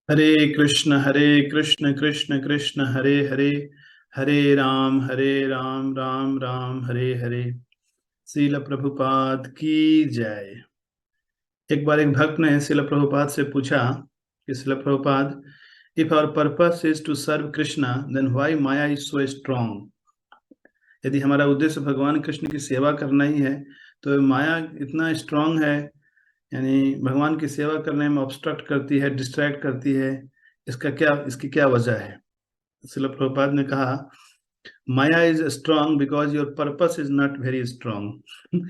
हरे कृष्ण कृष्ण कृष्ण हरे हरे, हरे राम राम राम हरे हरे। श्रील प्रभुपाद की जय। एक बार एक भक्त ने श्रील प्रभुपाद से पूछा कि Srila Prabhupada, if our purpose is to serve Krishna then why maya is so strong. यदि हमारा उद्देश्य भगवान कृष्ण की सेवा करना ही है तो माया इतना स्ट्रांग है, यानी भगवान की सेवा करने में ऑब्स्ट्रक्ट करती है, डिस्ट्रैक्ट करती है। इसकी क्या वजह है? श्रील प्रभुपाद ने कहा, maya is strong because your purpose is not very strong.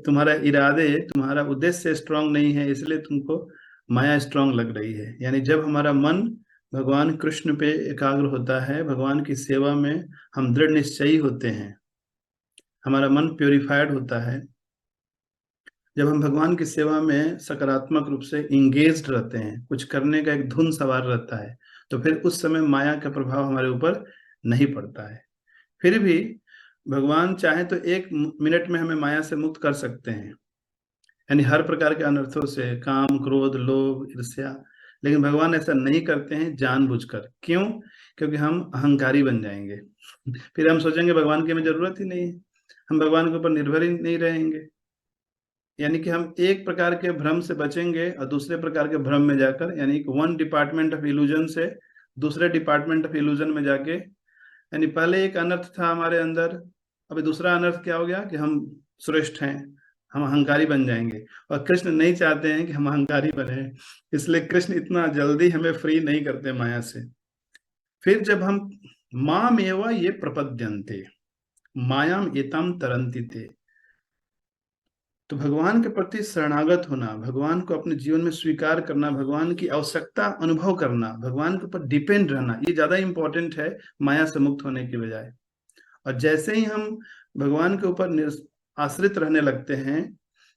तुम्हारा इरादे, तुम्हारा उद्देश्य स्ट्रांग नहीं है, इसलिए तुमको माया स्ट्रांग लग रही है। यानी जब हमारा मन भगवान कृष्ण पे एकाग्र होता है, भगवान की सेवा में हम दृढ़ निश्चयी होते हैं, हमारा मन प्योरीफाइड होता है, जब हम भगवान की सेवा में सकारात्मक रूप से इंगेज्ड रहते हैं, कुछ करने का एक धुन सवार रहता है, तो फिर उस समय माया का प्रभाव हमारे ऊपर नहीं पड़ता है। फिर भी भगवान चाहे तो एक मिनट में हमें माया से मुक्त कर सकते हैं, यानी हर प्रकार के अनर्थों से, काम क्रोध लोभ ईर्ष्या। लेकिन भगवान ऐसा नहीं करते हैं जानबूझकर। क्यों? क्योंकि हम अहंकारी बन जाएंगे। फिर हम सोचेंगे भगवान की हमें जरूरत ही नहीं है, हम भगवान के ऊपर निर्भर ही नहीं रहेंगे। यानी कि हम एक प्रकार के भ्रम से बचेंगे और दूसरे प्रकार के भ्रम में जाकर, यानी वन डिपार्टमेंट ऑफ इल्यूजन से दूसरे डिपार्टमेंट ऑफ इल्यूजन में जाके, यानी पहले एक अनर्थ था हमारे अंदर, अभी दूसरा अनर्थ क्या हो गया कि हम श्रेष्ठ हैं, हम अहंकारी बन जाएंगे। और कृष्ण नहीं चाहते हैं कि हम अहंकारी बने, इसलिए कृष्ण इतना जल्दी हमें फ्री नहीं करते माया से। फिर जब हम माम एव ये प्रपद्यन्ते मायाम एतम तरंती थे, तो भगवान के प्रति शरणागत होना, भगवान को अपने जीवन में स्वीकार करना, भगवान की आवश्यकता अनुभव करना, भगवान के ऊपर डिपेंड रहना, ये ज्यादा इंपॉर्टेंट है माया से मुक्त होने की बजाय। और जैसे ही हम भगवान के ऊपर आश्रित रहने लगते हैं,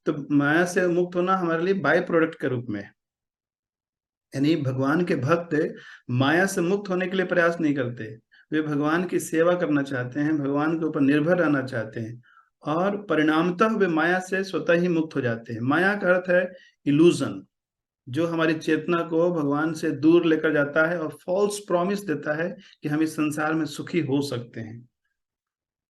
तो माया से मुक्त होना हमारे लिए बाय प्रोडक्ट के रूप में, यानी भगवान के भक्त माया से मुक्त होने के लिए प्रयास नहीं करते, वे भगवान की सेवा करना चाहते हैं, भगवान के ऊपर निर्भर रहना चाहते हैं, और परिणामतः वे माया से स्वतः ही मुक्त हो जाते हैं। माया का अर्थ है इल्यूजन, जो हमारी चेतना को भगवान से दूर लेकर जाता है और फॉल्स प्रॉमिस देता है कि हम इस संसार में सुखी हो सकते हैं।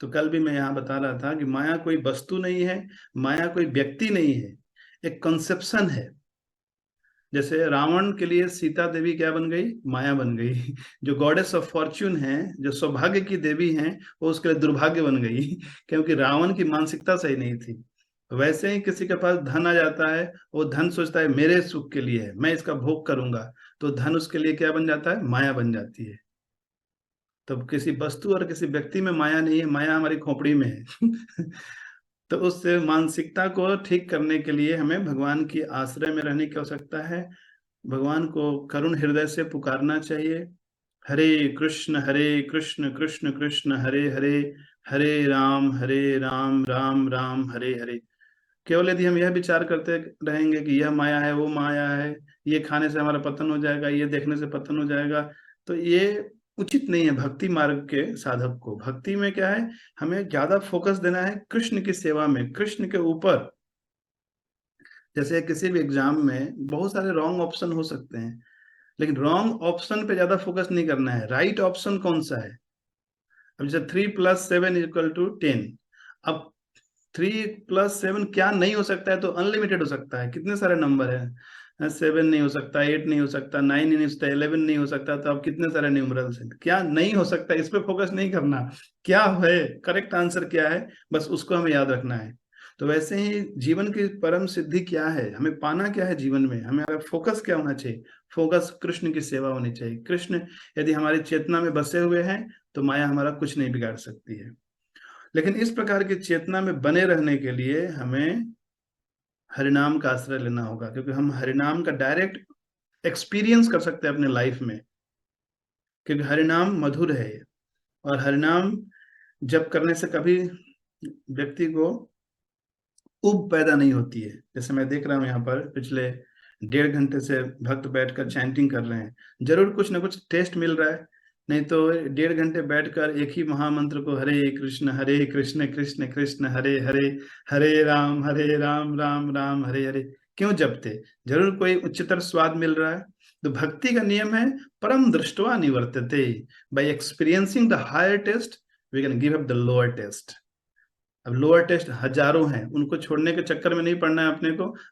तो कल भी मैं यहाँ बता रहा था कि माया कोई वस्तु नहीं है, माया कोई व्यक्ति नहीं है, एक कंसेप्शन है। जैसे रावण के लिए सीता देवी क्या बन गई? माया बन गई। जो गॉडेस ऑफ फॉर्च्यून है, जो सौभाग्य की देवी हैं, वो उसके लिए दुर्भाग्य बन गई क्योंकि रावण की मानसिकता सही नहीं थी। वैसे ही किसी के पास धन आ जाता है, वो धन सोचता है मेरे सुख के लिए है, मैं इसका भोग करूंगा, तो धन उसके लिए क्या बन जाता है? माया बन जाती है। तो किसी वस्तु और किसी व्यक्ति में माया नहीं है, माया हमारी खोपड़ी में है। तो उस मानसिकता को ठीक करने के लिए हमें भगवान की आश्रय में रहने की आवश्यकता है, भगवान को करुण हृदय से पुकारना चाहिए। हरे कृष्ण कृष्ण कृष्ण हरे हरे, हरे राम राम राम हरे हरे। केवल यदि हम यह विचार करते रहेंगे कि यह माया है, वो माया है, ये खाने से हमारा पतन हो जाएगा, ये देखने से पतन हो जाएगा, तो ये उचित नहीं है भक्ति मार्ग के साधक को। भक्ति में क्या है? हमें ज्यादा फोकस देना है कृष्ण की सेवा में, कृष्ण के ऊपर। जैसे किसी भी एग्जाम में बहुत सारे रॉन्ग ऑप्शन हो सकते हैं, लेकिन रॉन्ग ऑप्शन पे ज्यादा फोकस नहीं करना है, राइट ऑप्शन कौन सा है। अब जैसे 3+7=10, अब 3+7 क्या नहीं हो सकता है? तो अनलिमिटेड हो सकता है, कितने सारे नंबर है, 7 नहीं हो सकता, 8 नहीं हो सकता, 9 नहीं हो सकता, 11 नहीं हो सकता, तो अब कितने सारे न्यूमरल्स हैं, क्या नहीं हो सकता, इस पे फोकस नहीं करना। क्या है करेक्ट आंसर, क्या है, बस उसको हमें याद रखना है। तो वैसे ही जीवन की परम सिद्धि क्या है, हमें पाना क्या है जीवन में, हमें फोकस क्या होना चाहिए? फोकस कृष्ण की सेवा होनी चाहिए। कृष्ण यदि हमारी चेतना में बसे हुए हैं, तो माया हमारा कुछ नहीं बिगाड़ सकती है। लेकिन इस प्रकार की चेतना में बने रहने के लिए हमें हरिनाम का आश्रय लेना होगा, क्योंकि हम हरिनाम का डायरेक्ट एक्सपीरियंस कर सकते हैं अपने लाइफ में, क्योंकि हरिनाम मधुर है। और हरिनाम जब करने से कभी व्यक्ति को उब पैदा नहीं होती है। जैसे मैं देख रहा हूँ यहाँ पर पिछले 1.5 घंटे से भक्त बैठकर चैंटिंग कर रहे हैं, जरूर कुछ ना कुछ टेस्ट मिल रहा है, नहीं तो 1.5 घंटे बैठकर एक ही महामंत्र को हरे कृष्ण कृष्ण कृष्ण हरे हरे, हरे राम राम राम हरे हरे क्यों जपते? जरूर कोई उच्चतर स्वाद मिल रहा है। तो भक्ति का नियम है परम दृष्टवा निवर्तते, by experiencing the higher taste we can give up the lower taste. अब लोअर टेस्ट हजारों हैं, उनको छोड़ने के चक्कर में नहीं पड़ना है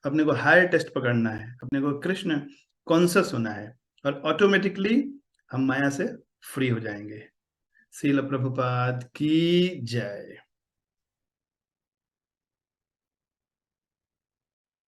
अपने को हायर टेस्ट पकड़ना है, अपने को कृष्ण कॉन्शियस होना है, और ऑटोमेटिकली हम माया से फ्री हो जाएंगे। श्रील प्रभुपाद की जय।